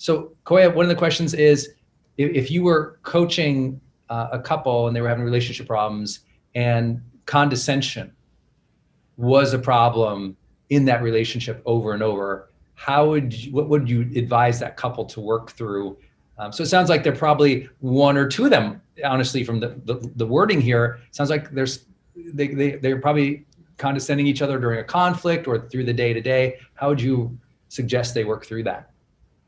So Koya, one of the questions is, if you were coaching a couple and they were having relationship problems and condescension was a problem in that relationship over and over, what would you advise that couple to work through? So it sounds like there are probably one or two of them, honestly, from the wording here, it sounds like they're probably condescending each other during a conflict or through the day-to-day. How would you suggest they work through that?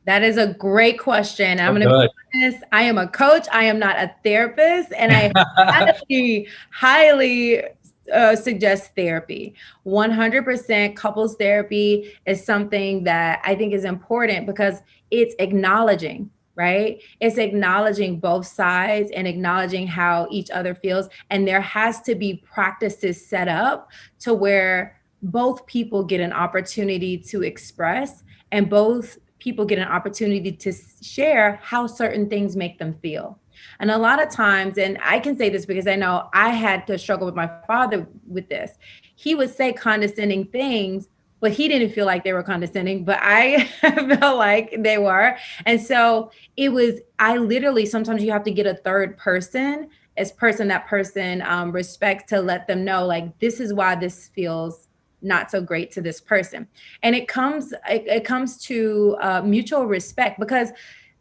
That is a great question. I'm going to be honest. I am a coach. I am not a therapist, and I highly suggest therapy. 100% couples therapy is something that I think is important because it's acknowledging, right? It's acknowledging both sides and acknowledging how each other feels. And there has to be practices set up to where both people get an opportunity to express, and both people get an opportunity to share how certain things make them feel. And a lot of times, and I can say this because I know I had to struggle with my father with this, he would say condescending things, but he didn't feel like they were condescending, but I felt like they were. And so I literally, sometimes you have to get a third person that person respects, to let them know, like, this is why this feels not so great to this person. And it comes to mutual respect, because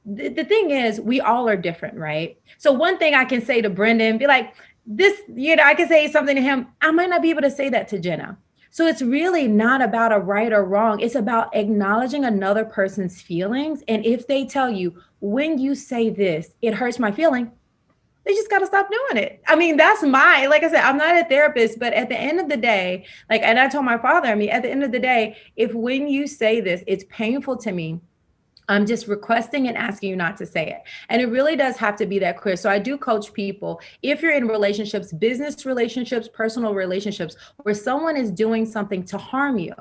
the thing is, we all are different, right? So one thing I can say to Brendan, be like, this, I can say something to him, I might not be able to say that to Jenna. So it's really not about a right or wrong. It's about acknowledging another person's feelings. And if they tell you, when you say this, it hurts my feeling, they just got to stop doing it. I mean, like I said, I'm not a therapist, but at the end of the day, and I told my father, at the end of the day, if when you say this, it's painful to me, I'm just requesting and asking you not to say it. And it really does have to be that clear. So I do coach people, if you're in relationships, business relationships, personal relationships, where someone is doing something to harm you,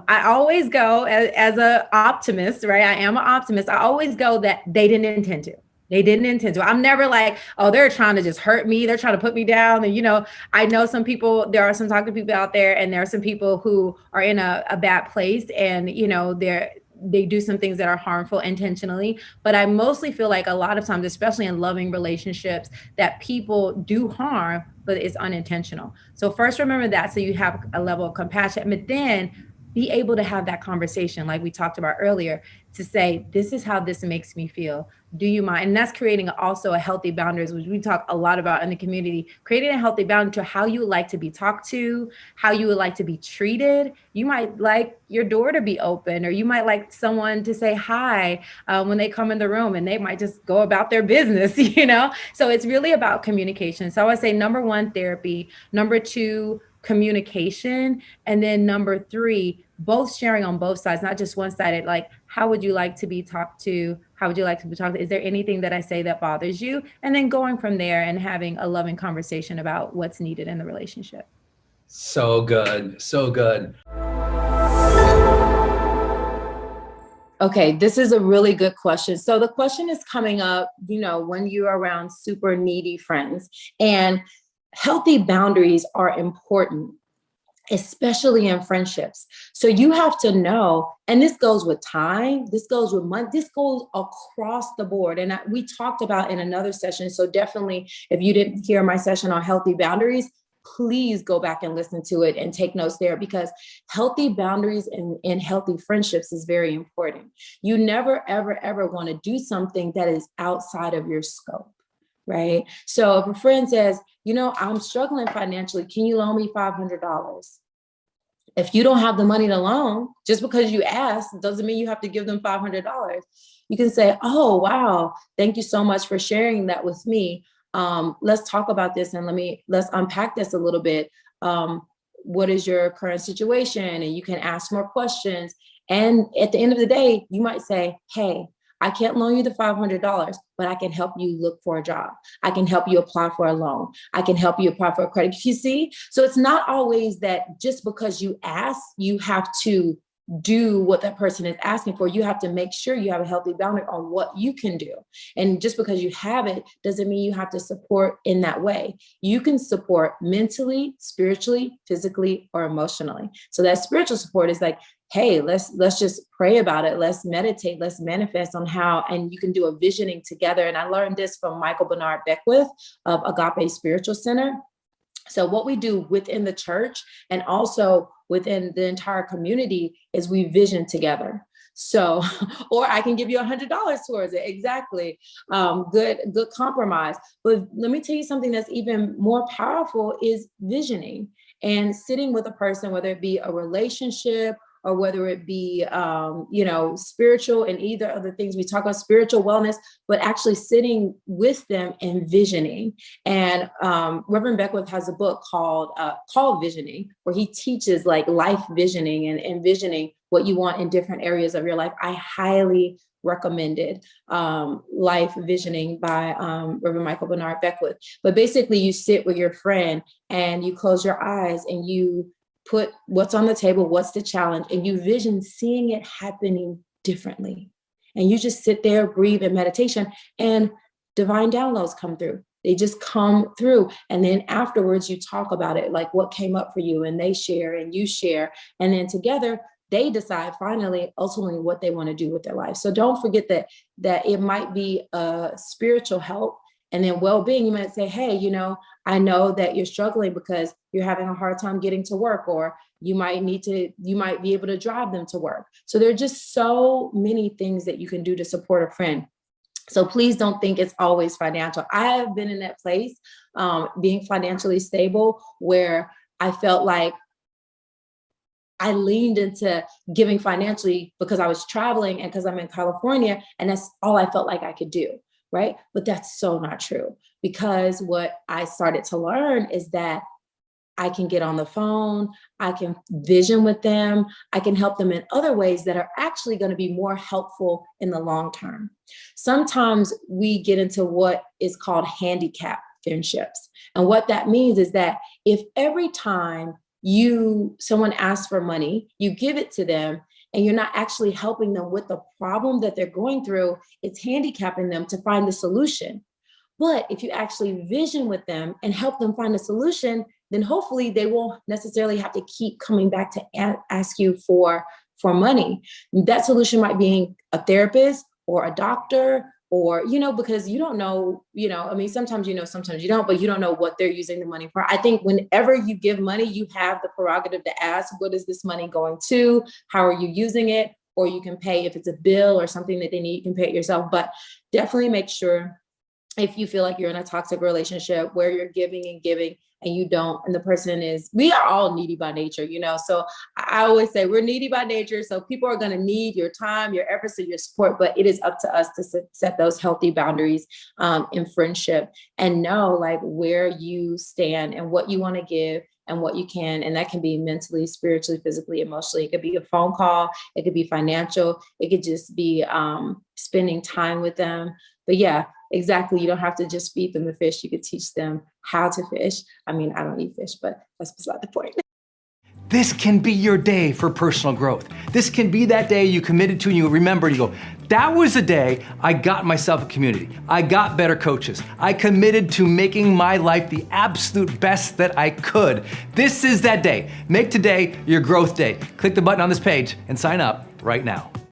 I always go as an optimist, right? I am an optimist. I always go that they didn't intend to. They didn't intend to. I'm never like, oh, they're trying to just hurt me. They're trying to put me down. And, I know some people, there are some toxic people out there, and there are some people who are in a bad place, and, they do some things that are harmful intentionally. But I mostly feel like a lot of times, especially in loving relationships, that people do harm, but it's unintentional. So first, remember that, so you have a level of compassion, but then be able to have that conversation like we talked about earlier, to say, this is how this makes me feel. Do you mind? And that's creating also a healthy boundaries, which we talk a lot about in the community, creating a healthy boundary to how you would like to be talked to, how you would like to be treated. You might like your door to be open, or you might like someone to say hi when they come in the room, and they might just go about their business, So it's really about communication. So I would say, number one, therapy. Number two, communication. And then number three, both sharing on both sides, not just one-sided. Like, how would you like to be talked to? How would you like to be talked to? Is there anything that I say that bothers you? And then going from there and having a loving conversation about what's needed in the relationship. So good. So good. Okay, this is a really good question. So the question is coming up, when you're around super needy friends, and healthy boundaries are important, especially in friendships. So you have to know, and this goes with time, this goes with money, this goes across the board. And we talked about in another session. So definitely, if you didn't hear my session on healthy boundaries, please go back and listen to it and take notes there, because healthy boundaries in healthy friendships is very important. You never, ever, ever want to do something that is outside of your scope. Right? So if a friend says, I'm struggling financially, can you loan me $500? If you don't have the money to loan, just because you asked doesn't mean you have to give them $500. You can say, oh, wow, thank you so much for sharing that with me. Let's talk about this, and let's unpack this a little bit. What is your current situation? And you can ask more questions. And at the end of the day, you might say, hey, I can't loan you the $500, but I can help you look for a job. I can help you apply for a loan. I can help you apply for a credit. You see? So it's not always that just because you ask, you have to do what that person is asking for. You have to make sure you have a healthy boundary on what you can do. And just because you have it doesn't mean you have to support in that way. You can support mentally, spiritually, physically, or emotionally. So that spiritual support is like, hey, let's just pray about it. Let's meditate. Let's manifest on how, and you can do a visioning together. And I learned this from Michael Bernard Beckwith of Agape Spiritual Center. So what we do within the church and also within the entire community is we vision together. So, or I can give you $100 towards it. Exactly. Good compromise. But let me tell you something that's even more powerful is visioning and sitting with a person, whether it be a relationship or whether it be, spiritual, and either of the things we talk about, spiritual wellness, but actually sitting with them and visioning. And Reverend Beckwith has a book called Visioning, where he teaches like life visioning and envisioning what you want in different areas of your life. I highly recommended Life Visioning by Reverend Michael Bernard Beckwith. But basically you sit with your friend and you close your eyes and you put what's on the table, what's the challenge, and you vision seeing it happening differently. And you just sit there, breathe in meditation, and divine downloads come through. They just come through. And then afterwards you talk about it, like what came up for you, and they share and you share. And then together they decide finally, ultimately what they want to do with their life. So don't forget that it might be a spiritual help. And then well-being, you might say, hey, I know that you're struggling because you're having a hard time getting to work, or you might be able to drive them to work. So there are just so many things that you can do to support a friend. So please don't think it's always financial. I have been in that place, being financially stable, where I felt like I leaned into giving financially because I was traveling and because I'm in California, and that's all I felt like I could do. Right? But that's so not true, because what I started to learn is that I can get on the phone, I can vision with them, I can help them in other ways that are actually going to be more helpful in the long term. Sometimes we get into what is called handicap friendships. And what that means is that if every time someone asks for money, you give it to them, and you're not actually helping them with the problem that they're going through, it's handicapping them to find the solution. But if you actually vision with them and help them find a solution, then hopefully they won't necessarily have to keep coming back to ask you for money. That solution might be a therapist or a doctor, or, because you don't know, sometimes sometimes you don't, but you don't know what they're using the money for. I think whenever you give money, you have the prerogative to ask, what is this money going to? How are you using it? Or you can pay, if it's a bill or something that they need, you can pay it yourself. But definitely make sure, if you feel like you're in a toxic relationship where you're giving and giving and you don't, and the person we are all needy by nature, so I always say we're needy by nature. So people are going to need your time, your efforts, and your support, but it is up to us to set those healthy boundaries in friendship, and know like where you stand and what you want to give and what you can. And that can be mentally, spiritually, physically, emotionally. It could be a phone call. It could be financial. It could just be spending time with them. But yeah, exactly. You don't have to just feed them the fish. You could teach them how to fish. I mean, I don't eat fish, but that's beside the point. This can be your day for personal growth. This can be that day you committed to and you remembered, you go, that was the day I got myself a community. I got better coaches. I committed to making my life the absolute best that I could. This is that day. Make today your growth day. Click the button on this page and sign up right now.